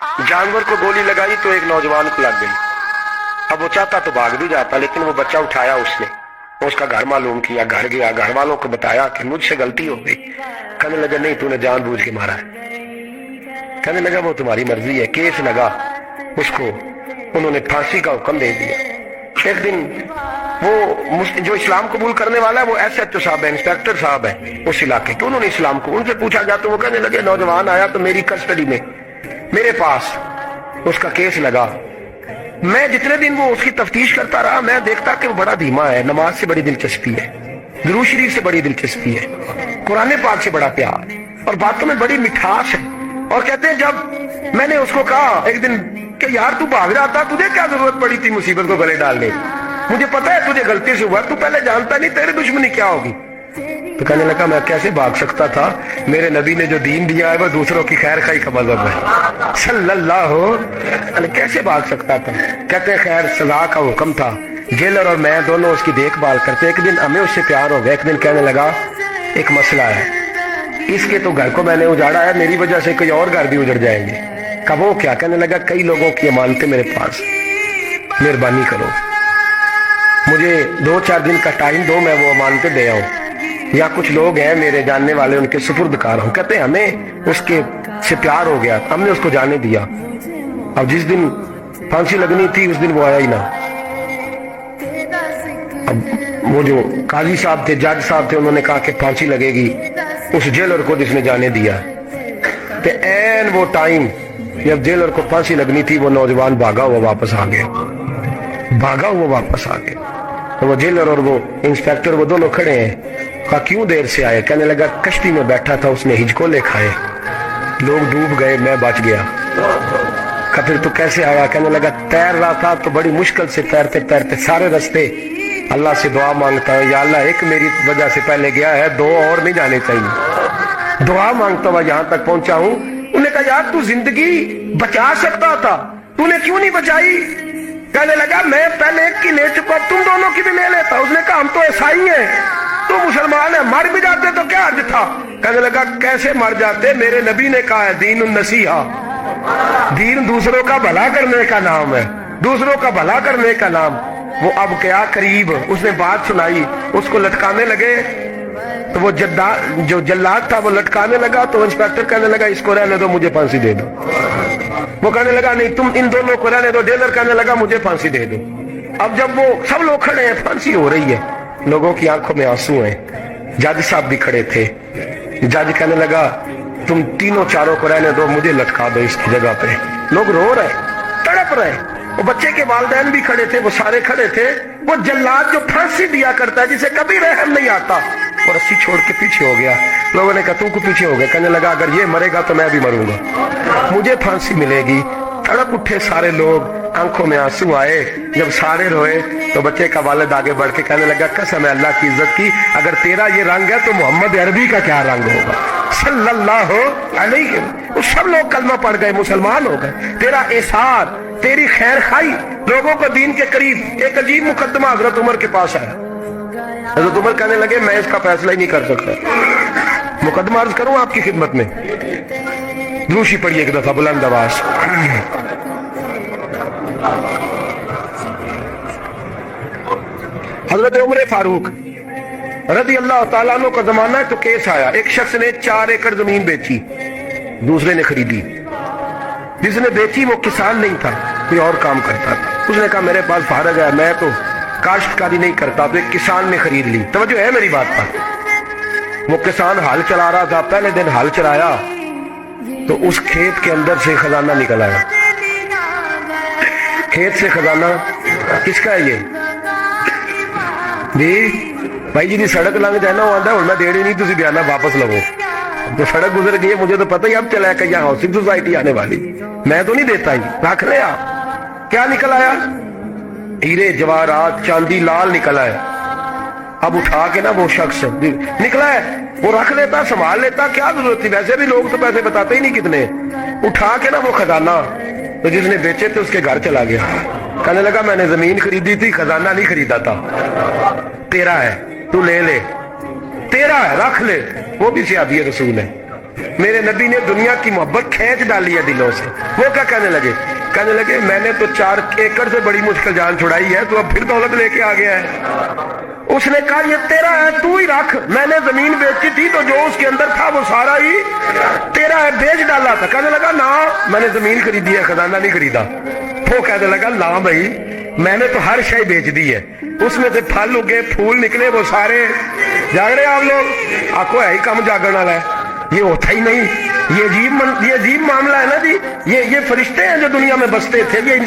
जानवर को गोली लगाई तो एक नौजवान को लग गई। अब वो चाहता तो भाग भी जाता, लेकिन वो बच्चा उठाया उसने, उसका घर मालूम किया, घर गया, घर वालों को बताया कि मुझसे गलती हो गई। कहने लगा नहीं, तूने जानबूझ के मारा है। कहने लगा वो तुम्हारी मर्जी है। केस लगा, उसको उन्होंने फांसी का हुक्म दे दिया। एक दिन वो जो इस्लाम कबूल करने वाला है वो SHO साहब है, इंस्पेक्टर साहब है उस इलाके के, उन्होंने इस्लाम को उनसे पूछा गया तो वो कहने लगे नौजवान आया तो मेरी कस्टडी में मेरे पास उसका केस लगा। मैं जितने दिन वो उसकी तफ्तीश करता रहा, मैं देखता कि वो बड़ा धीमा है, नमाज से बड़ी दिलचस्पी है, दुरूद शरीफ से बड़ी दिलचस्पी है, कुरान पाक से बड़ा प्यार और बातों में बड़ी मिठास है। और कहते हैं जब मैंने उसको कहा एक दिन कि यार तू भाग रहा था, तुझे क्या जरूरत पड़ी थी मुसीबत को गले डालने, मुझे पता है तुझे गलती से हुआ, तू पहले जानता नहीं तेरी दुश्मनी क्या होगी। तो कहने लगा मैं कैसे भाग सकता था, मेरे नबी ने जो दीन दिया है वो दूसरों की खैर खाई का मजहब है सल्लल्लाहु अलैहि, कैसे भाग सकता था। कहते हैं खैर सजा का हुक्म था, जेलर और मैं दोनों उसकी देखभाल करते। एक दिन हमें उससे प्यार हो गया। एक दिन कहने लगा एक मसला है, इसके तो घर को मैंने उजाड़ा है, मेरी वजह से कोई और घर भी उजड़ जाएंगे। कब वो क्या? कहने लगा कई लोगों की अमानतें मेरे पास, मेहरबानी करो, मुझे 2-4 दिन का टाइम दो, मैं वो अमानतें दे आऊं, या कुछ लोग हैं मेरे जानने वाले उनके सुपुर्द कार हूं। कहते हैं हमें उसके से प्यार हो गया, हमने उसको जाने दिया। अब जिस दिन फांसी लगनी थी उस दिन वो आया ही ना। अब वो जो काजी साहब थे, जज साहब थे, उन्होंने कहा कि फांसी लगेगी उस जेलर को जिसने जाने दिया। तो एन वो टाइम जब जेलर को फांसी लगनी थी वो नौजवान भागा हुआ वापस आ गया, भागा हुआ वापस आ गया। तो वो जेलर और वो इंस्पेक्टर वो दोनों खड़े हैं। कहा क्यों देर से आए? कहने लगा कश्ती में बैठा था, उसने हिजकोले खाए, लोग डूब गए, मैं बच गया। कहा फिर तो कैसे आया? कहने लगा तैर रहा था तो बड़ी मुश्किल से तैरते तैरते सारे रास्ते अल्लाह से दुआ मांगता है, या अल्लाह एक मेरी वजह से पहले गया है, 2 और नहीं जाने चाहिए, दुआ मांगता हुआ यहाँ तक पहुंचा हूँ। उन्होंने कहा यार तू जिंदगी बचा सकता था, तूने क्यों नहीं बचाई? कहने लगा मैं पहले एक की ले चुका, तुम दोनों की भी ले लेता। उसने कहा हम तो ईसाई हैं, तू मुसलमान है, मर भी जाते तो क्या अर्ज था? कहने लगा कैसे मर जाते, मेरे नबी ने कहा है दीन नसीहा, दीन दूसरों का भला करने का नाम है, दूसरों का भला करने का नाम। वो अब क्या करीब उसने बात सुनाई, उसको लटकाने लगे तो वो जो जल्लाद था वो लटकाने लगा। तो इंस्पेक्टर कहने लगा इसको रहने दो, मुझे फांसी दे दो। वो कहने लगा नहीं तुम इन दोनों को रहने दो। जेलर कहने लगा मुझे फांसी दे दो। अब जब वो सब लोग खड़े हैं, फांसी हो रही है, लोगों की आंखों में आंसू हैं, जज साहब भी खड़े थे। जज कहने लगा तुम तीनों चारों को रहने दो, मुझे लटका दो इसकी जगह पे। लोग रो रहे, तड़प रहे, वो बच्चे के वालिदैन भी खड़े थे, वो सारे खड़े थे। वो जल्लाद जो फांसी दिया करता है, जिसे कभी रहम नहीं आता, वो रस्सी छोड़ के पीछे हो गया। लोगों ने कहा तू को पीछे हो गया? कहने लगा अगर ये मरेगा तो मैं भी मरूंगा, मुझे फांसी मिलेगी। तड़प उठे सारे लोग, आंखों में आंसू आए। जब सारे रोए तो बच्चे का वालिद आगे बढ़ के कहने लगा कसम है अल्लाह की इज्जत की, अगर तेरा ये रंग है तो मोहम्मद अरबी का क्या रंग होगा सल्लल्लाहु अलैहि। सब लोग कलमा पढ़ गए, मुसलमान हो गए। तेरा एहसान, तेरी खैर खाई लोगों को दीन के करीब। एक अजीब मुकदमा हजरत उमर के पास आया। हजरत उमर कहने लगे मैं इसका फैसला ही नहीं कर सकता, मुकदमा अर्ज करूं आपकी खिदमत में। दूसरी पढ़िए एक दफा बुलंद आवाज। हजरत उमर फारूक रज़ी अल्लाह ताला अन्हु का जमाना है तो केस आया। एक शख्स ने 4 एकड़ जमीन बेची, दूसरे ने खरीदी। जिसने बेची वो किसान नहीं था, कोई और काम करता था। उसने कहा मेरे पास फारग है, मैं तो काश्तकारी नहीं करता, तो एक किसान ने खरीद ली। तवज्जो है मेरी बात पर। वो किसान हल चला रहा था, पहले दिन हल चलाया तो उस खेत के अंदर से खजाना निकल आया। खेत से खजाना किसका है? ये जी भाई जी सड़क लंघ जाना वो आंदा मैं देनी नहीं, तुम बयाना वापस लवो। तो सड़क गुजर गई है, मुझे तो पता ही अब चला कि यहाँ हाउसिंग सोसाइटी आने वाली, मैं तो नहीं देता ही, रख ले आप। क्या निकल आया? हीरे जवाहरात चांदी लाल निकल आया। अब उठा के ना वो शख्स निकला है, वो रख लेता, संभाल लेता, क्या जरूरत थी? वैसे भी लोग तो पैसे बताते ही नहीं कितने। उठा के ना वो खजाना तो जिसने बेचे थे उसके घर चला गया। कहने लगा मैंने जमीन खरीदी थी, खजाना नहीं खरीदा था, तेरा है, तू ले ले, तेरा है, रख ले। वो भी सियादी रसूल है, میرے نبی نے دنیا کی محبت کھینچ ڈالی ہے دلوں سے. وہ کیا کہنے لگے میں نے تو 4 ایکڑ سے بڑی مشکل جان چھڑائی ہے, تو اب پھر دولت لے کے آ گیا ہے. اس نے کہا یہ تیرا ہے, تو ہی رکھ. میں نے زمین بیچی تھی تو جو اس کے اندر تھا وہ سارا ہی تیرا ہے, بیچ ڈالا تھا. کہنے لگا نا میں نے زمین خریدی ہے, خزانہ نہیں خریدا. وہ کہنے لگا لا بھائی میں نے تو ہر شے بیچ دی ہے, اس میں سے پھل اگے پھول نکلے وہ سارے. جاگ رہے آپ لوگ؟ آکو ہے ہی کم جاگن والا ہے, یہ ہوتا ہی نہیں. یہ عجیب معاملہ ہے نا جی. یہ فرشتے ہیں جو دنیا میں بستے تھے, یہ